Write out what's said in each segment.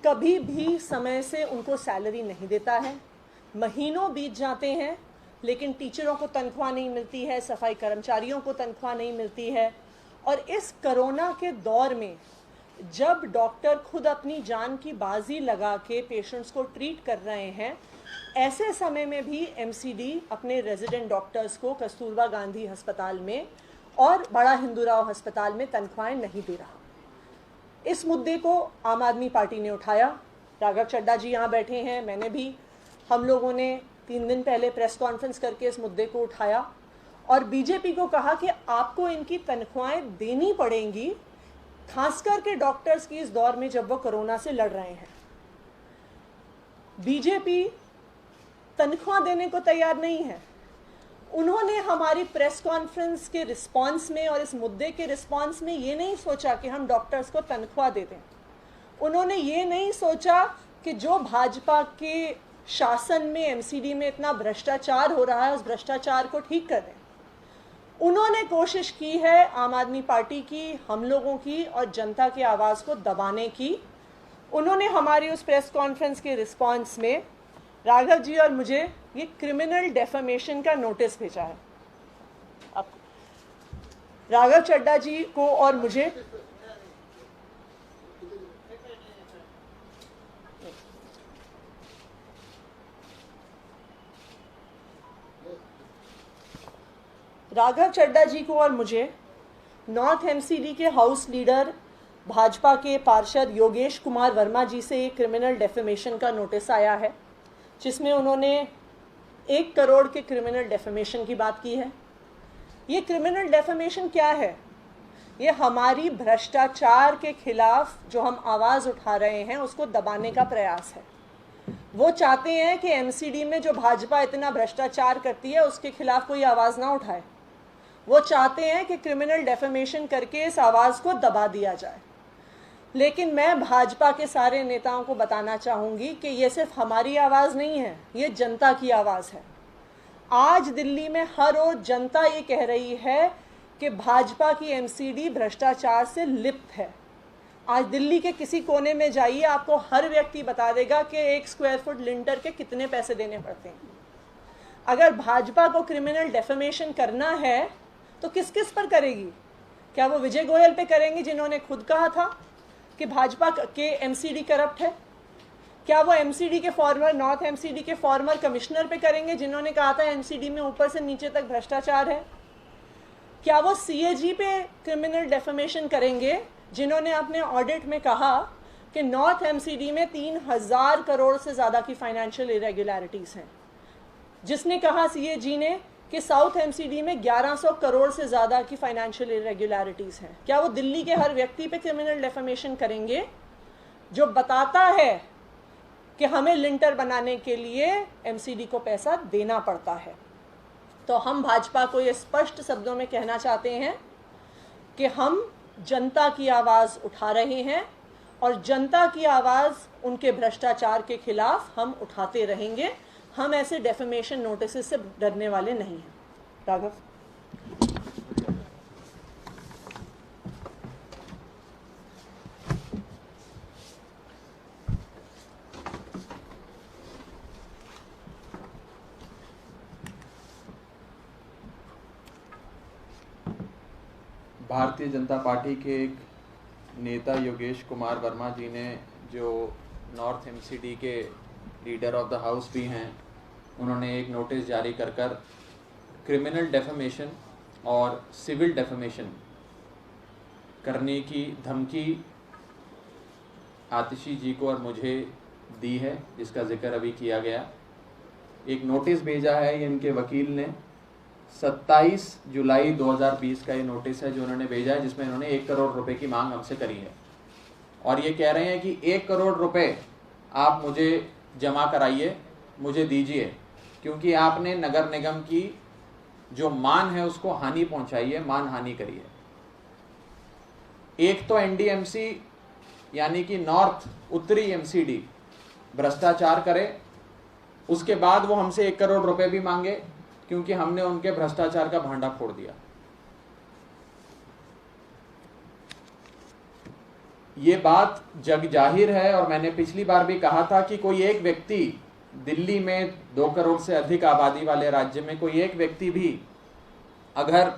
कभी भी समय से उनको सैलरी नहीं देता है। महीनों बीत जाते हैं लेकिन टीचरों को तनख्वाह नहीं मिलती है, सफाई कर्मचारियों को तनख्वाह नहीं मिलती है। और इस कोरोना के दौर में जब डॉक्टर खुद अपनी जान की बाजी लगा के पेशेंट्स को ट्रीट कर रहे हैं, ऐसे समय में भी एमसीडी अपने रेजिडेंट डॉक्टर्स को कस्तूरबा गांधी अस्पताल में और बड़ा हिंदूराव अस्पताल में तनख्वाहें नहीं दे रहा। इस मुद्दे को आम आदमी पार्टी ने उठाया। राघव चड्ढा जी यहाँ बैठे हैं, मैंने भी, हम लोगों ने 3 दिन पहले प्रेस कॉन्फ्रेंस करके इस मुद्दे को उठाया और बीजेपी को कहा कि आपको इनकी तनख्वाहें देनी पड़ेंगी, खासकर के डॉक्टर्स की इस दौर में जब वो कोरोना से लड़ रहे हैं। बीजेपी तनख्वाह देने को तैयार नहीं है। उन्होंने हमारी प्रेस कॉन्फ्रेंस के रिस्पांस में और इस मुद्दे के रिस्पांस में ये नहीं सोचा कि हम डॉक्टर्स को तनख्वाह दे दें। उन्होंने ये नहीं सोचा कि जो भाजपा के शासन में एमसीडी में इतना भ्रष्टाचार हो रहा है उस भ्रष्टाचार को ठीक कर दें। उन्होंने कोशिश की है आम आदमी पार्टी की, हम लोगों की और जनता की आवाज़ को दबाने की। उन्होंने हमारी उस प्रेस कॉन्फ्रेंस के रिस्पांस में राघव जी और मुझे ये क्रिमिनल डेफेमेशन का नोटिस भेजा है। अब राघव चड्ढा जी को और मुझे नॉर्थ एमसीडी के हाउस लीडर भाजपा के पार्षद योगेश कुमार वर्मा जी से एक क्रिमिनल डेफेमेशन का नोटिस आया है, जिसमें उन्होंने 1 करोड़ के क्रिमिनल डेफेमेशन की बात की है। ये क्रिमिनल डेफेमेशन क्या है? ये हमारी भ्रष्टाचार के खिलाफ जो हम आवाज़ उठा रहे हैं उसको दबाने का प्रयास है। वो चाहते हैं कि एमसीडी में जो भाजपा इतना भ्रष्टाचार करती है उसके खिलाफ कोई आवाज़ ना उठाए। वो चाहते हैं कि क्रिमिनल डेफेमेशन करके इस आवाज़ को दबा दिया जाए। लेकिन मैं भाजपा के सारे नेताओं को बताना चाहूँगी कि ये सिर्फ हमारी आवाज़ नहीं है, ये जनता की आवाज़ है। आज दिल्ली में हर रोज़ जनता ये कह रही है कि भाजपा की एमसीडी भ्रष्टाचार से लिप्त है। आज दिल्ली के किसी कोने में जाइए, आपको हर व्यक्ति बता देगा कि 1 स्क्वायर फुट लिंटर के कितने पैसे देने पड़ते हैं। अगर भाजपा को क्रिमिनल डेफेमेशन करना है तो किस किस पर करेगी? क्या वो विजय गोयल पे करेंगी जिन्होंने खुद कहा था कि भाजपा के एमसीडी करप्ट है? क्या वो एमसीडी के फॉर्मर, नॉर्थ एमसीडी के फॉर्मर कमिश्नर पे करेंगे जिन्होंने कहा था एमसीडी में ऊपर से नीचे तक भ्रष्टाचार है? क्या वो सीएजी पे क्रिमिनल डेफेमेशन करेंगे जिन्होंने अपने ऑडिट में कहा कि नॉर्थ एमसीडी में 3000 करोड़ से ज़्यादा की फाइनेंशियल इरेगुलरिटीज़ हैं? जिसने कहा सीएजी ने कि साउथ एमसीडी में 1100 करोड़ से ज़्यादा की फाइनेंशियल इरेगुलरिटीज़ हैं? क्या वो दिल्ली के हर व्यक्ति पे क्रिमिनल डेफेमेशन करेंगे जो बताता है कि हमें लिंटर बनाने के लिए एमसीडी को पैसा देना पड़ता है? तो हम भाजपा को ये स्पष्ट शब्दों में कहना चाहते हैं कि हम जनता की आवाज़ उठा रहे हैं और जनता की आवाज़ उनके भ्रष्टाचार के खिलाफ हम उठाते रहेंगे। हम ऐसे डेफेमेशन नोटिस से डरने वाले नहीं हैं। राघव। भारतीय जनता पार्टी के एक नेता योगेश कुमार वर्मा जी ने, जो नॉर्थ एमसीडी के लीडर ऑफ द हाउस भी हैं, उन्होंने एक नोटिस जारी कर क्रिमिनल डेफेमेशन और सिविल डेफेमेशन करने की धमकी आतिशी जी को और मुझे दी है, जिसका जिक्र अभी किया गया। एक नोटिस भेजा है इनके वकील ने, 27 जुलाई 2020 का ये नोटिस है जो उन्होंने भेजा है, जिसमें इन्होंने 1 करोड़ रुपए की मांग हमसे करी है और ये कह रहे हैं कि 1 करोड़ रुपए आप मुझे जमा कराइए, मुझे दीजिए, क्योंकि आपने नगर निगम की जो मान है उसको हानि पहुंचाई है, मान हानि करी है। एक तो एनडीएमसी यानी कि नॉर्थ उत्तरी एमसीडी भ्रष्टाचार करे, उसके बाद वो हमसे 1 करोड़ रुपए भी मांगे क्योंकि हमने उनके भ्रष्टाचार का भांडा फोड़ दिया। ये बात जग जाहिर है, और मैंने पिछली बार भी कहा था कि कोई एक व्यक्ति दिल्ली में 2 करोड़ से अधिक आबादी वाले राज्य में कोई एक व्यक्ति भी अगर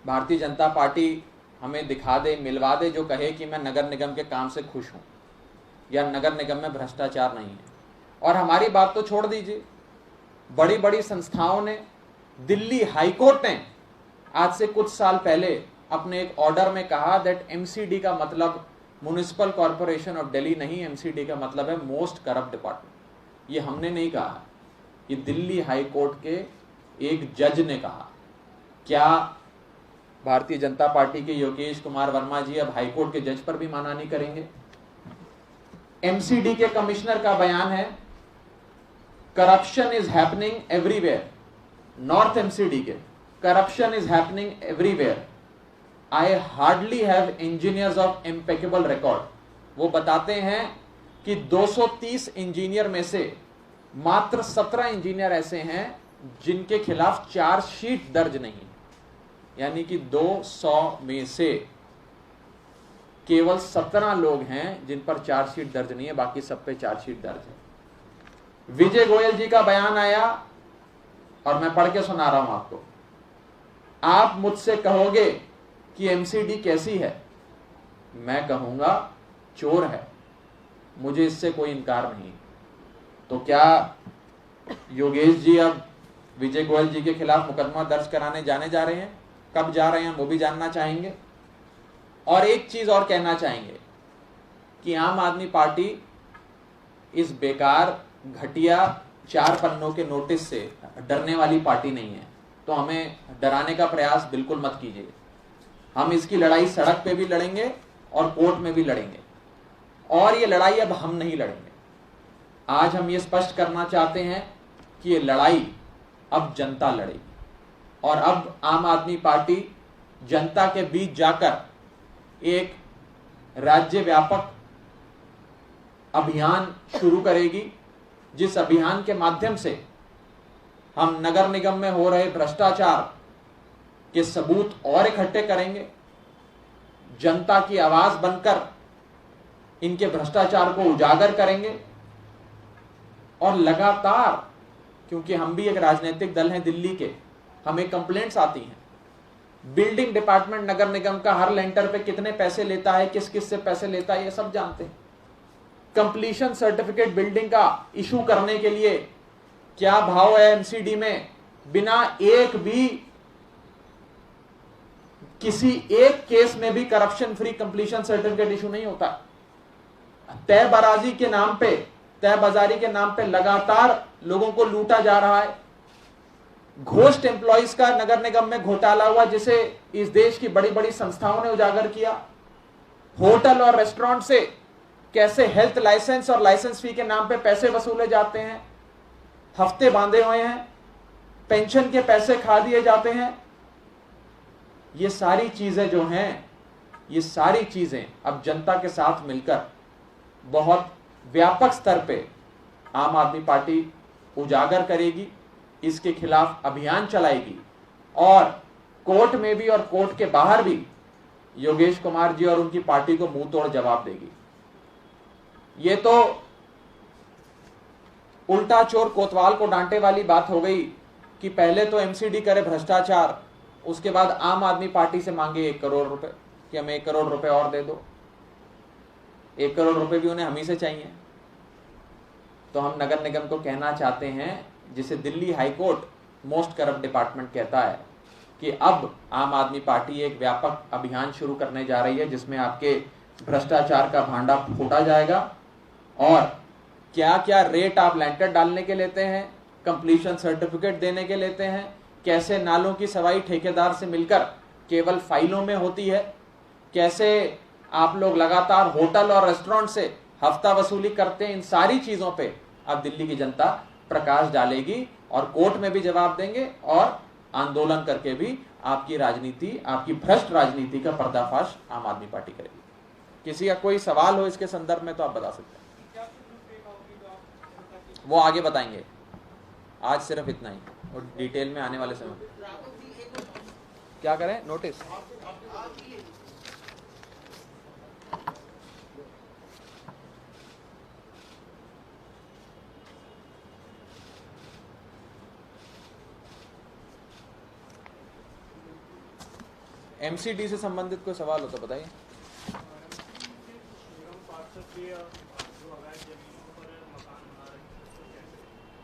भारतीय जनता पार्टी हमें दिखा दे, मिलवा दे, जो कहे कि मैं नगर निगम के काम से खुश हूं या नगर निगम में भ्रष्टाचार नहीं है। और हमारी बात तो छोड़ दीजिए, बड़ी बड़ी संस्थाओं ने, दिल्ली हाईकोर्ट ने आज से कुछ साल पहले अपने एक ऑर्डर में कहा दैट एमसीडी का मतलब म्युनिसिपल कॉर्पोरेशन ऑफ दिल्ली नहीं, एमसीडी का मतलब है मोस्ट करप्ट डिपार्टमेंट। ये हमने नहीं कहा, ये दिल्ली हाईकोर्ट के एक जज ने कहा। क्या भारतीय जनता पार्टी के योगेश कुमार वर्मा जी अब हाईकोर्ट के जज पर भी मानानी करेंगे? एमसीडी के कमिश्नर का बयान है, corruption is happening everywhere. North MCD के, corruption is happening everywhere, I hardly have engineers of impeccable record. वो बताते हैं कि 230 इंजीनियर में से मात्र 17 इंजीनियर ऐसे हैं जिनके खिलाफ चार्जशीट दर्ज नहीं, यानी कि 200 में से केवल 17 लोग हैं जिन पर चार्जशीट दर्ज नहीं है, बाकी सब पे चार्जशीट दर्ज है। विजय गोयल जी का बयान आया और मैं पढ़ के सुना रहा हूं आपको। आप मुझसे कहोगे कि एमसीडी कैसी है, मैं कहूंगा चोर है, मुझे इससे कोई इनकार नहीं। तो क्या योगेश जी अब विजय गोयल जी के खिलाफ मुकदमा दर्ज कराने जाने जा रहे हैं? कब जा रहे हैं वो भी जानना चाहेंगे। और एक चीज और कहना चाहेंगे कि आम आदमी पार्टी इस बेकार घटिया 4 पन्नों के नोटिस से डरने वाली पार्टी नहीं है, तो हमें डराने का प्रयास बिल्कुल मत कीजिए। हम इसकी लड़ाई सड़क पे भी लड़ेंगे और कोर्ट में भी लड़ेंगे, और ये लड़ाई अब हम नहीं लड़ेंगे। आज हम ये स्पष्ट करना चाहते हैं कि ये लड़ाई अब जनता लड़ेगी, और अब आम आदमी पार्टी जनता के बीच जाकर एक राज्य व्यापक अभियान शुरू करेगी, जिस अभियान के माध्यम से हम नगर निगम में हो रहे भ्रष्टाचार के सबूत और इकट्ठे करेंगे, जनता की आवाज बनकर इनके भ्रष्टाचार को उजागर करेंगे, और लगातार, क्योंकि हम भी एक राजनीतिक दल हैं दिल्ली के, हमें कंप्लेंट्स आती हैं, बिल्डिंग डिपार्टमेंट नगर निगम का हर लेंटर पे कितने पैसे लेता है, किस किस से पैसे लेता है, ये सब जानते हैं। कंप्लीशन सर्टिफिकेट बिल्डिंग का इशू करने के लिए क्या भाव है एमसीडी में, बिना एक भी किसी एक केस में भी corruption free completion certificate issue नहीं होता। तय बाराजी के नाम पे, तय बाजारी के नाम पे लगातार लोगों को लूटा जा रहा है। घोस्ट एम्प्लॉइज का नगर निगम में घोटाला हुआ, जिसे इस देश की बड़ी बड़ी संस्थाओं ने उजागर किया। होटल और रेस्टोरेंट से कैसे हेल्थ लाइसेंस और लाइसेंस फी के नाम पे पैसे वसूले जाते हैं, हफ्ते बांधे हुए हैं, पेंशन के पैसे खा दिए जाते हैं। ये सारी चीजें जो हैं, ये सारी चीजें अब जनता के साथ मिलकर बहुत व्यापक स्तर पे आम आदमी पार्टी उजागर करेगी, इसके खिलाफ अभियान चलाएगी, और कोर्ट में भी और कोर्ट के बाहर भी योगेश कुमार जी और उनकी पार्टी को मुंह तोड़ जवाब देगी। ये तो उल्टा चोर कोतवाल को डांटे वाली बात हो गई कि पहले तो एमसीडी करे भ्रष्टाचार, उसके बाद आम आदमी पार्टी से मांगे 1 करोड़ रुपए कि हमें 1 करोड़ रुपए और दे दो। 1 करोड़ रुपए भी उन्हें हम ही से चाहिए। तो हम नगर निगम को कहना चाहते हैं, जिसे Delhi high court most corrupt department कहता है, कि अब आम आदमी पार्टी एक व्यापक अभियान शुरू करने जा रही है, जिसमें आपके भ्रष्टाचार का भांडा फोड़ा जाएगा, और क्या क्या रेट आप लेंटर डालने के लेते हैं, कंप्लीशन सर्टिफिकेट देने के लेते हैं, कैसे नालों की सफाई ठेकेदार से मिलकर केवल फाइलों में होती है, कैसे आप लोग लगातार होटल और रेस्टोरेंट से हफ्ता वसूली करते हैं। इन सारी चीजों पे अब दिल्ली की जनता प्रकाश डालेगी, और कोर्ट में भी जवाब देंगे, और आंदोलन करके भी आपकी राजनीति, आपकी भ्रष्ट राजनीति का पर्दाफाश आम आदमी पार्टी करेगी। किसी का कोई सवाल हो इसके संदर्भ में तो आप बता सकते हैं, वो आगे बताएंगे। आज सिर्फ इतना ही, और डिटेल में आने वाले समय क्या करें। नोटिस एमसीडी से संबंधित कोई सवाल हो तो बताइए।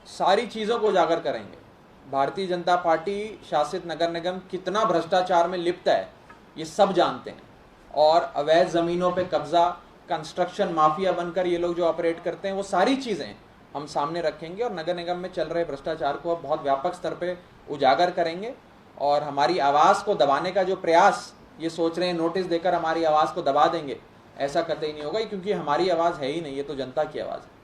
सारी चीजों को उजागर करेंगे। भारतीय जनता पार्टी शासित नगर निगम कितना भ्रष्टाचार में लिप्त है ये सब जानते हैं, और अवैध जमीनों पे कब्जा, कंस्ट्रक्शन माफिया बनकर ये लोग जो ऑपरेट करते हैं, वो सारी चीजें हम सामने रखेंगे और नगर निगम में चल रहे भ्रष्टाचार को अब बहुत व्यापक स्तर पे उजागर करेंगे। और हमारी आवाज को दबाने का जो प्रयास ये सोच रहे हैं नोटिस देकर हमारी आवाज को दबा देंगे, ऐसा कतई नहीं होगा, क्योंकि हमारी आवाज है ही नहीं, ये तो जनता की आवाज है।